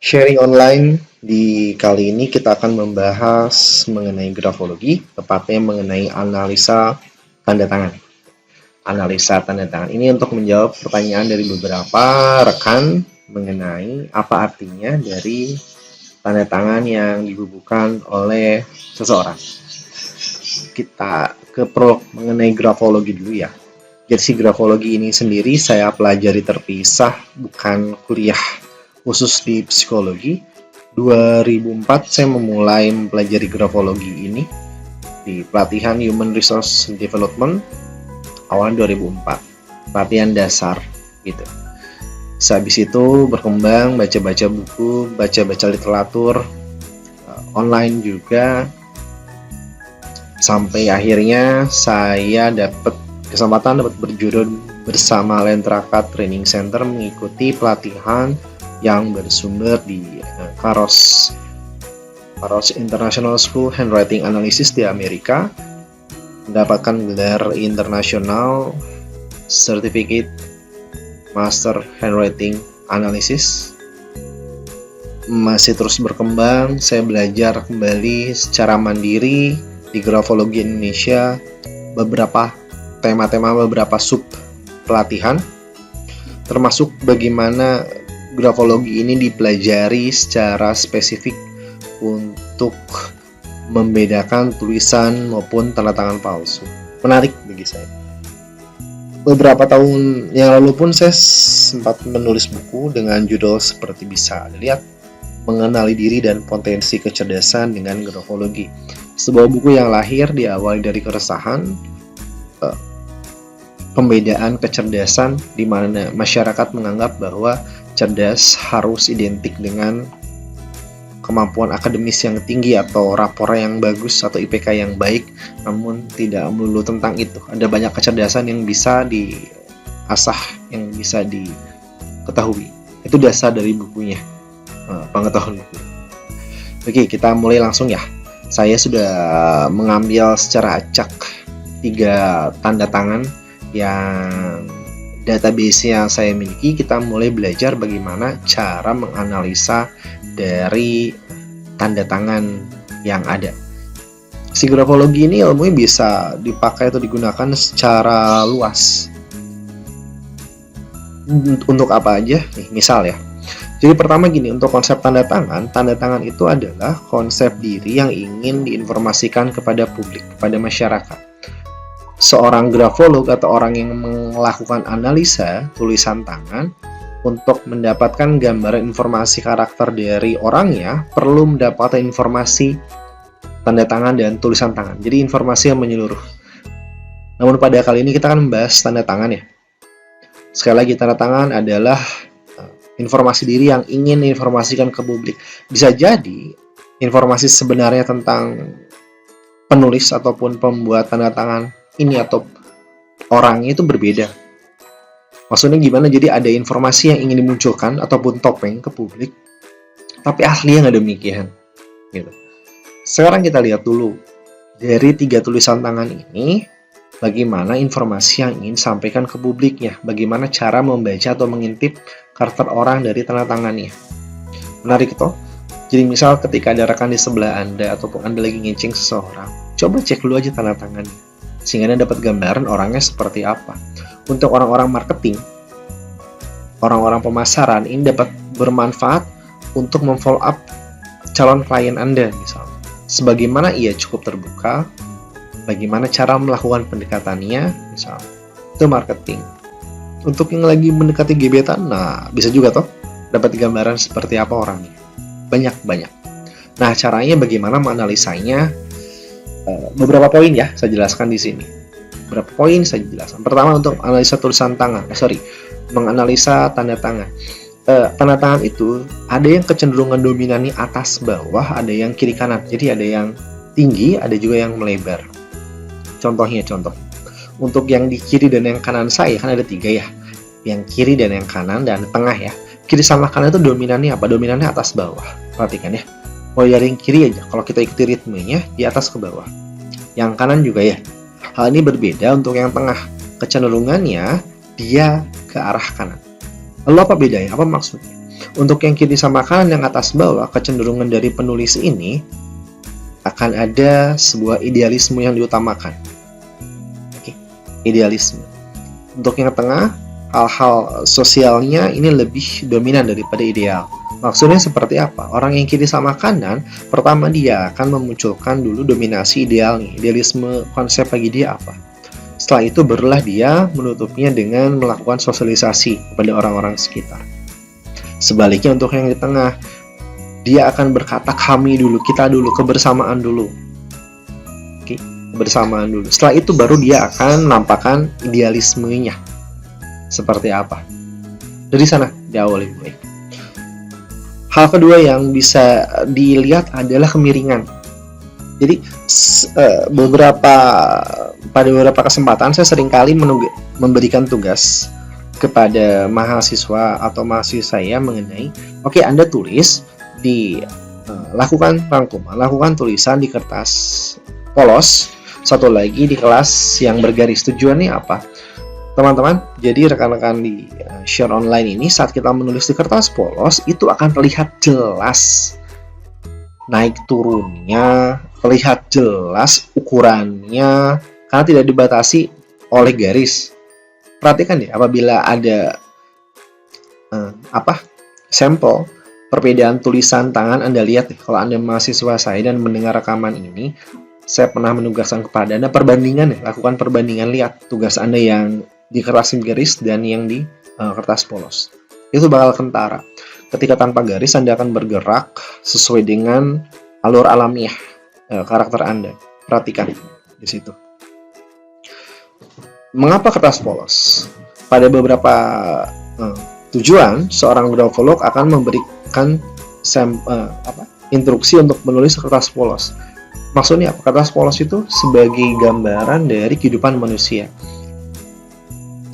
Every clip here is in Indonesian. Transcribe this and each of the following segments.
Sharing online di kali ini kita akan membahas mengenai grafologi, tepatnya mengenai analisa tanda tangan. Analisa tanda tangan ini untuk menjawab pertanyaan dari beberapa rekan mengenai apa artinya dari tanda tangan yang dibubuhkan oleh seseorang. Kita ke prolog mengenai grafologi dulu ya. Jadi grafologi ini sendiri saya pelajari terpisah, bukan kuliah khusus di psikologi. 2004 saya memulai mempelajari grafologi ini di pelatihan Human Resource Development awal 2004, pelatihan dasar gitu. Sehabis itu berkembang, baca-baca buku, baca-baca literatur online juga, sampai akhirnya saya dapat kesempatan dapat berjurun bersama Lentraka Training Center mengikuti pelatihan yang bersumber di Karos International School Handwriting Analysis di Amerika, mendapatkan gelar internasional Certificate Master Handwriting Analysis. Masih terus berkembang, saya belajar kembali secara mandiri di grafologi Indonesia, beberapa tema-tema, beberapa sub pelatihan, termasuk bagaimana grafologi ini dipelajari secara spesifik untuk membedakan tulisan maupun tanda tangan palsu. Menarik bagi saya. Beberapa tahun yang lalu pun saya sempat menulis buku dengan judul seperti bisa dilihat, mengenali diri dan potensi kecerdasan dengan grafologi. Sebuah buku yang lahir diawali dari keresahan pembedaan kecerdasan, di mana masyarakat menganggap bahwa cerdas harus identik dengan kemampuan akademis yang tinggi atau rapor yang bagus atau IPK yang baik, namun tidak melulu tentang itu. Ada banyak kecerdasan yang bisa diasah, yang bisa diketahui. Itu dasar dari bukunya, pengetahuan buku. Oke, kita mulai langsung ya. Saya sudah mengambil secara acak 3 tanda tangan yang database yang saya miliki. Kita mulai belajar bagaimana cara menganalisa dari tanda tangan yang ada. Si grafologi ini ilmunya bisa dipakai atau digunakan secara luas. Untuk apa aja? Nih, misal ya. Jadi pertama gini, untuk konsep tanda tangan itu adalah konsep diri yang ingin diinformasikan kepada publik, kepada masyarakat. Seorang grafolog atau orang yang melakukan analisa tulisan tangan untuk mendapatkan gambaran informasi karakter dari orangnya perlu mendapatkan informasi tanda tangan dan tulisan tangan. Jadi informasi yang menyeluruh. Namun pada kali ini kita akan membahas tanda tangan ya. Sekali lagi, tanda tangan adalah informasi diri yang ingin diinformasikan ke publik. Bisa jadi informasi sebenarnya tentang penulis ataupun pembuat tanda tangan ini atau orangnya itu berbeda. Maksudnya gimana? Jadi ada informasi yang ingin dimunculkan ataupun topeng ke publik, tapi aslinya nggak demikian. Gitu. Sekarang kita lihat dulu dari 3 tulisan tangan ini, bagaimana informasi yang ingin disampaikan ke publiknya, bagaimana cara membaca atau mengintip karakter orang dari tanda tangannya. Menarik toh? Jadi misal ketika ada rekan di sebelah Anda ataupun Anda lagi ngeceng seseorang, coba cek dulu aja tanda tangannya, sehingga Anda dapat gambaran orangnya seperti apa. Untuk orang-orang marketing, orang-orang pemasaran, ini dapat bermanfaat untuk memfollow up calon klien Anda misalnya. Sebagaimana ia cukup terbuka, bagaimana cara melakukan pendekatannya misalnya. Itu marketing. Untuk yang lagi mendekati gebetan, nah bisa juga toh dapat gambaran seperti apa orangnya. Banyak. Nah, caranya bagaimana menganalisanya? Beberapa poin ya saya jelaskan di sini. Beberapa poin saya jelaskan. Pertama, untuk analisa tulisan tangan. Menganalisa tanda tangan. Tanda tangan itu ada yang kecenderungan dominannya atas bawah, ada yang kiri kanan. Jadi ada yang tinggi, ada juga yang melebar. Contoh. Untuk yang di kiri dan yang kanan saya kan ada 3 ya. Yang kiri dan yang kanan dan tengah ya. Kiri sama kanan itu dominannya apa? Dominannya atas bawah. Perhatikan ya. Mulai dari yang kiri aja, kalau kita ikuti ritmenya, di atas ke bawah. Yang kanan juga ya. Hal ini berbeda untuk yang tengah. Kecenderungannya dia ke arah kanan. Lalu apa bedanya? Apa maksudnya? Untuk yang kiri sama kanan yang atas bawah, kecenderungan dari penulis ini akan ada sebuah idealisme yang diutamakan. Oke, idealisme. Untuk yang tengah, hal-hal sosialnya ini lebih dominan daripada ideal. Maksudnya seperti apa? Orang yang kiri sama kanan, pertama dia akan memunculkan dulu dominasi idealnya, idealisme konsep bagi dia apa. Setelah itu barulah dia menutupnya dengan melakukan sosialisasi kepada orang-orang sekitar. Sebaliknya untuk yang di tengah, dia akan berkata kami dulu, kita dulu, kebersamaan dulu. Oke, kebersamaan dulu. Setelah itu baru dia akan menampakkan idealismenya. Seperti apa? Dari sana diawali baik. Hal kedua yang bisa dilihat adalah kemiringan. Jadi pada beberapa kesempatan saya seringkali memberikan tugas kepada mahasiswa atau mahasiswa saya mengenai, oke, Anda tulis lakukan rangkuman, lakukan tulisan di kertas polos, satu lagi di kelas yang bergaris. Tujuannya apa? Teman-teman, jadi rekan-rekan di share online ini, saat kita menulis di kertas polos, itu akan terlihat jelas naik turunnya, terlihat jelas ukurannya, karena tidak dibatasi oleh garis. Perhatikan ya, apabila ada sampel perbedaan tulisan tangan, Anda lihat deh, kalau Anda mahasiswa saya dan mendengar rekaman ini, saya pernah menugaskan kepada Anda perbandingan ya, lakukan perbandingan, lihat tugas Anda yang di kertas garis dan yang di kertas polos. Itu bakal kentara. Ketika tanpa garis, Anda akan bergerak sesuai dengan alur alamiah karakter Anda. Perhatikan di situ. Mengapa kertas polos? Pada beberapa tujuan, seorang grafolog akan memberikan instruksi untuk menulis kertas polos. Maksudnya apa? Kertas polos itu sebagai gambaran dari kehidupan manusia.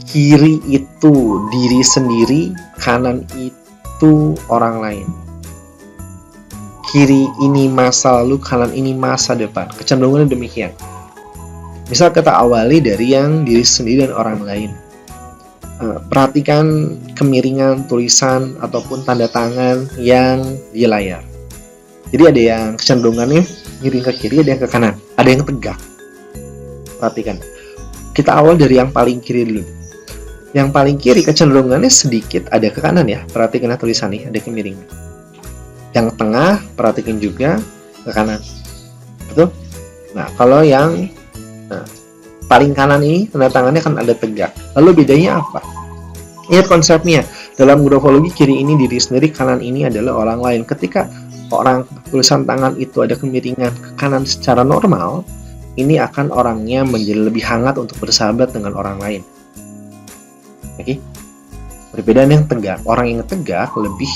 Kiri itu diri sendiri, kanan itu orang lain. Kiri ini masa lalu, kanan ini masa depan. Kecenderungannya demikian. Misal kita awali dari yang diri sendiri dan orang lain. Perhatikan kemiringan tulisan ataupun tanda tangan yang di layar. Jadi ada yang kecenderungannya miring ke kiri, ada yang ke kanan, ada yang tegak. Perhatikan. Kita awal dari yang paling kiri dulu. Yang paling kiri kecenderungannya sedikit ada ke kanan ya. Perhatikan tulisan nih, ada kemiringan. Yang tengah, perhatikan juga ke kanan. Betul? Nah, kalau yang paling kanan ini tanda tangannya kan ada tegak. Lalu bedanya apa? Ingat konsepnya. Dalam grafologi, kiri ini diri sendiri, kanan ini adalah orang lain. Ketika tulisan tangan itu ada kemiringan ke kanan secara normal, ini akan orangnya menjadi lebih hangat untuk bersahabat dengan orang lain. Oke? Perbedaan yang tegak. Orang yang tegak lebih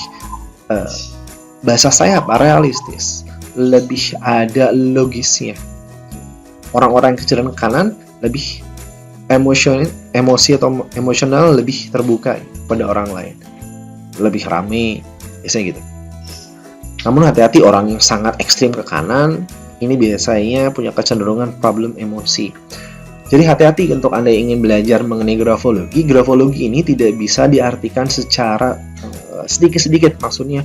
bahasa saya apa? Realistis. Lebih ada logisnya. Orang-orang yang kecenderungan kanan lebih emosi atau emosional, lebih terbuka pada orang lain, lebih rame, biasanya gitu. Namun hati-hati, orang yang sangat ekstrim ke kanan ini biasanya punya kecenderungan problem emosi. Jadi hati-hati untuk Anda yang ingin belajar mengenai grafologi. Grafologi ini tidak bisa diartikan secara sedikit-sedikit. Maksudnya,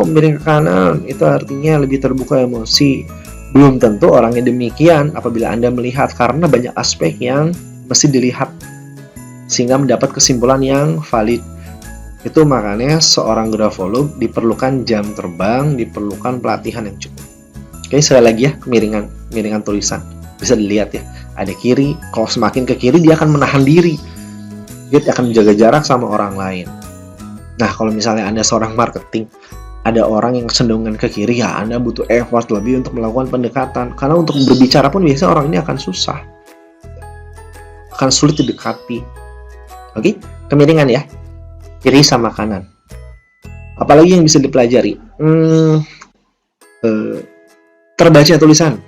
miring ke kanan itu artinya lebih terbuka emosi. Belum tentu orangnya demikian apabila Anda melihat, karena banyak aspek yang mesti dilihat sehingga mendapat kesimpulan yang valid. Itu makanya seorang grafolog diperlukan jam terbang, diperlukan pelatihan yang cukup. Oke, sekali lagi ya, kemiringan tulisan. Bisa dilihat ya, ada kiri, kalau semakin ke kiri dia akan menahan diri. Dia akan menjaga jarak sama orang lain. Nah, kalau misalnya Anda seorang marketing, ada orang yang kecenderungan ke kiri, ya Anda butuh effort lebih untuk melakukan pendekatan. Karena untuk berbicara pun biasanya orang ini akan susah. Akan sulit didekati. Oke, kemiringan ya. Kiri sama kanan. Apalagi yang bisa dipelajari? Terbaca tulisan.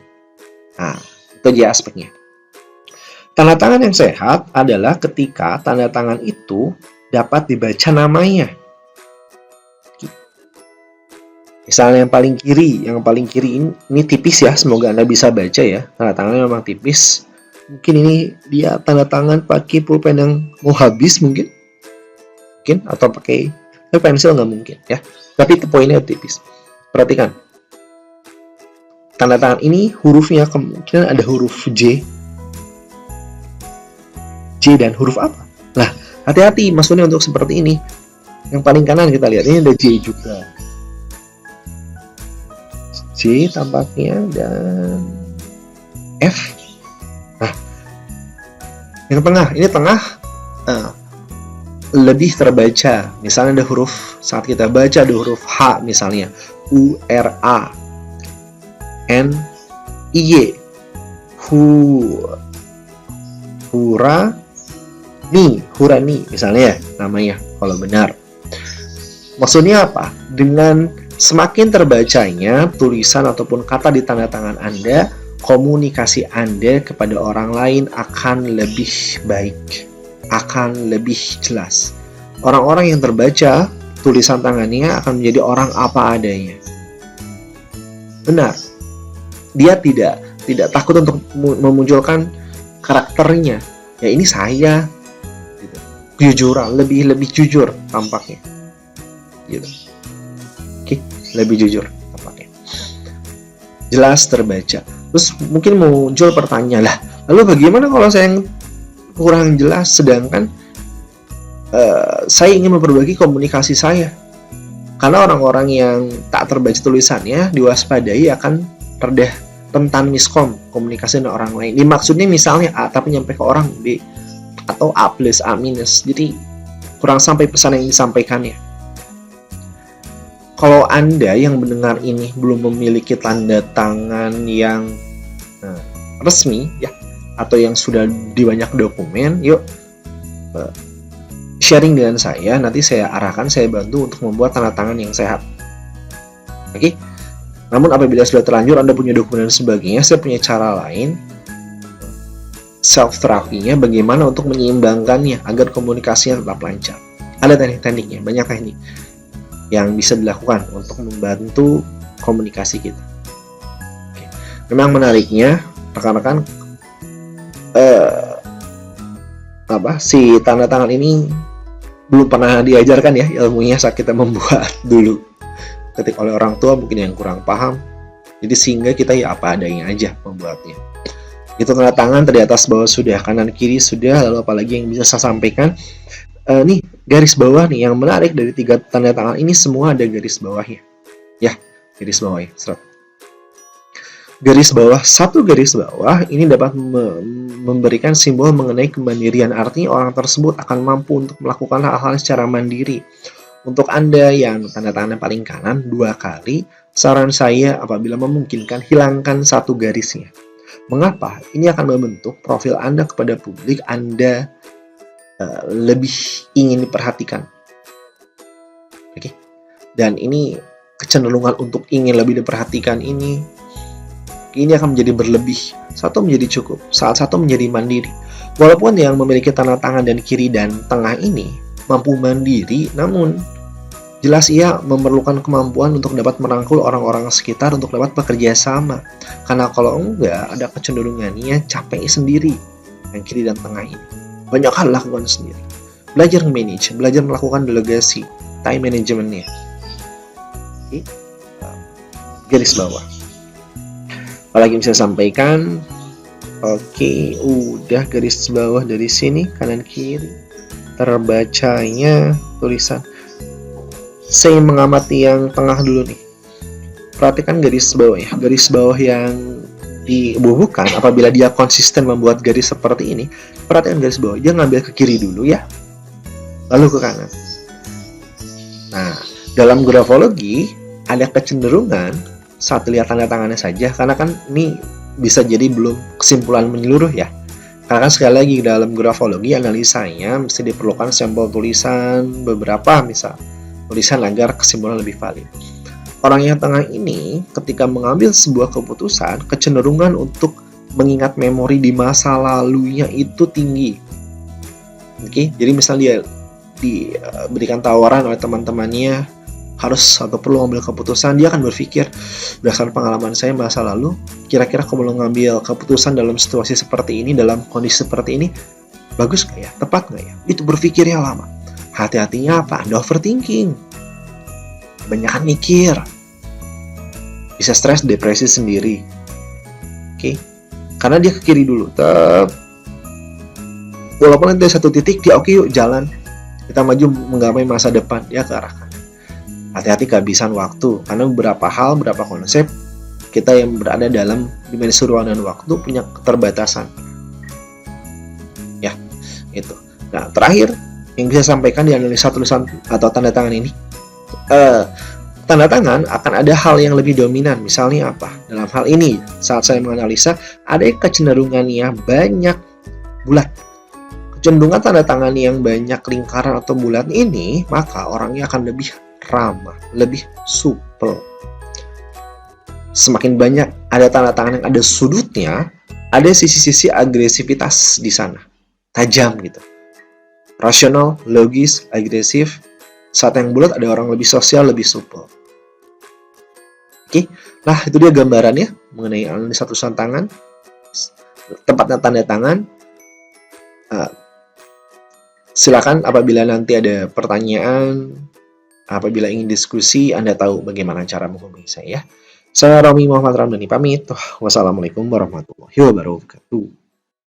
Nah, itu aja aspeknya. Tanda tangan yang sehat adalah ketika tanda tangan itu dapat dibaca namanya. Misalnya yang paling kiri ini tipis ya, semoga Anda bisa baca ya. Tanda tangannya memang tipis. Mungkin ini dia tanda tangan pakai pulpen yang mau habis mungkin atau pakai Tapi pensil nggak mungkin ya. Tapi itu poinnya tipis. Perhatikan. Tanda tangan ini hurufnya kemungkinan ada huruf J dan huruf apa? Nah, hati-hati maksudnya untuk seperti ini. Yang paling kanan kita lihat, ini ada J juga. J tampaknya dan F. Nah, yang tengah, ini tengah lebih terbaca. Misalnya ada huruf, saat kita baca ada huruf H misalnya. U, R, A, N, I, Y. Hurani misalnya namanya kalau benar. Maksudnya apa? Dengan semakin terbacanya tulisan ataupun kata di tanda tangan Anda, komunikasi Anda kepada orang lain akan lebih baik, akan lebih jelas. Orang-orang yang terbaca tulisan tangannya akan menjadi orang apa adanya. Benar. Dia tidak takut untuk memunculkan karakternya. Ya ini saya, gitu. Kejujuran, lebih jujur tampaknya, gitu. Oke, lebih jujur tampaknya. Jelas terbaca. Terus mungkin muncul pertanyaan lah, lalu bagaimana kalau saya yang kurang jelas, sedangkan saya ingin memperbaiki komunikasi saya? Karena orang-orang yang tak terbaca tulisannya diwaspadai akan rentan miskom komunikasi dengan orang lain. Ini maksudnya misalnya A tapi nyampe ke orang B, atau A plus A minus, jadi kurang sampai pesan yang disampaikannya. Kalau Anda yang mendengar ini belum memiliki tanda tangan yang resmi ya, atau yang sudah di banyak dokumen, yuk sharing dengan saya, nanti saya arahkan, saya bantu untuk membuat tanda tangan yang sehat. Oke? Namun apabila sudah terlanjur Anda punya dokumen dan sebagainya, saya punya cara lain, self terapinya, bagaimana untuk menyeimbangkannya agar komunikasinya tetap lancar. Ada teknik-tekniknya, banyak teknik yang bisa dilakukan untuk membantu komunikasi kita. Oke. Memang menariknya, rekan-rekan, si tanda tangan ini belum pernah diajarkan ya ilmunya saat kita membuat dulu ketik oleh orang tua, mungkin yang kurang paham, jadi sehingga kita ya apa adanya aja membuatnya. Itu tanda tangan tadi atas bawah sudah, kanan kiri sudah, lalu apalagi yang bisa saya sampaikan, nih garis bawah nih yang menarik dari 3 tanda tangan ini, semua ada garis bawahnya ya, garis bawahnya seret. Garis bawah, satu garis bawah ini dapat memberikan simbol mengenai kemandirian, artinya orang tersebut akan mampu untuk melakukan hal-hal secara mandiri. Untuk Anda yang tanda tangan paling kanan 2 kali, saran saya apabila memungkinkan hilangkan 1 garisnya. Mengapa? Ini akan membentuk profil Anda kepada publik, Anda lebih ingin diperhatikan. Oke? Dan ini kecenderungan untuk ingin lebih diperhatikan ini akan menjadi berlebih. Satu menjadi cukup, saat satu menjadi mandiri. Walaupun yang memiliki tanda tangan dan kiri dan tengah ini mampu mandiri, namun jelas ia memerlukan kemampuan untuk dapat merangkul orang-orang sekitar untuk dapat bekerja sama. Karena kalau enggak, ada kecenderungannya capek sendiri yang kiri dan tengah ini. Banyak hal lakukan sendiri. Belajar manage, belajar melakukan delegasi, time managementnya. Oke. Garis bawah. Apalagi bisa sampaikan? Oke, udah garis bawah dari sini, kanan kiri. Terbacanya tulisan. Saya mengamati yang tengah dulu nih. Perhatikan garis bawah ya. Garis bawah yang dibubuhkan, apabila dia konsisten membuat garis seperti ini, perhatikan garis bawah. Dia ngambil ke kiri dulu ya, lalu ke kanan. Nah, dalam grafologi ada kecenderungan saat lihat tanda tangannya saja, karena kan ini bisa jadi belum kesimpulan menyeluruh ya. Karena kan sekali lagi dalam grafologi analisanya mesti diperlukan sampel tulisan beberapa, misal tulisan agar kesimpulan lebih valid. Orang yang tengah ini ketika mengambil sebuah keputusan, kecenderungan untuk mengingat memori di masa lalunya itu tinggi. Oke, jadi misalnya dia diberikan tawaran oleh teman-temannya harus atau perlu mengambil keputusan, dia akan berpikir berdasarkan pengalaman saya masa lalu, kira-kira kalau mengambil keputusan dalam situasi seperti ini, dalam kondisi seperti ini, bagus nggak ya, tepat nggak ya? Itu berpikirnya lama. Hati-hatinya apa? Anda overthinking. Kebanyakan mikir. Bisa stres, depresi sendiri. Oke. Karena dia ke kiri dulu. Walaupun nanti satu titik, dia oke yuk jalan. Kita maju menggapai masa depan. Dia ke arah kanan. Hati-hati kehabisan waktu. Karena beberapa hal, beberapa konsep, kita yang berada dalam dimensi ruang dan waktu punya keterbatasan. Ya, itu. Nah, terakhir yang bisa sampaikan di analisa tulisan atau tanda tangan ini, tanda tangan akan ada hal yang lebih dominan. Misalnya apa? Dalam hal ini, saat saya menganalisa, ada kecenderungannya banyak bulat. Kecenderungan tanda tangan yang banyak lingkaran atau bulat ini, maka orangnya akan lebih ramah, lebih supel. Semakin banyak ada tanda tangan yang ada sudutnya, ada sisi-sisi agresivitas di sana. Tajam gitu. Rasional, logis, agresif. Saat yang bulat ada orang lebih sosial, lebih supel. Oke, nah itu dia gambarannya mengenai analisa tulisan tangan, tempatnya tanda tangan. Silakan apabila nanti ada pertanyaan, apabila ingin diskusi, Anda tahu bagaimana cara menghubungi saya. Saya Romi Muhammad Ramdhani pamit. Wassalamualaikum warahmatullahi wabarakatuh.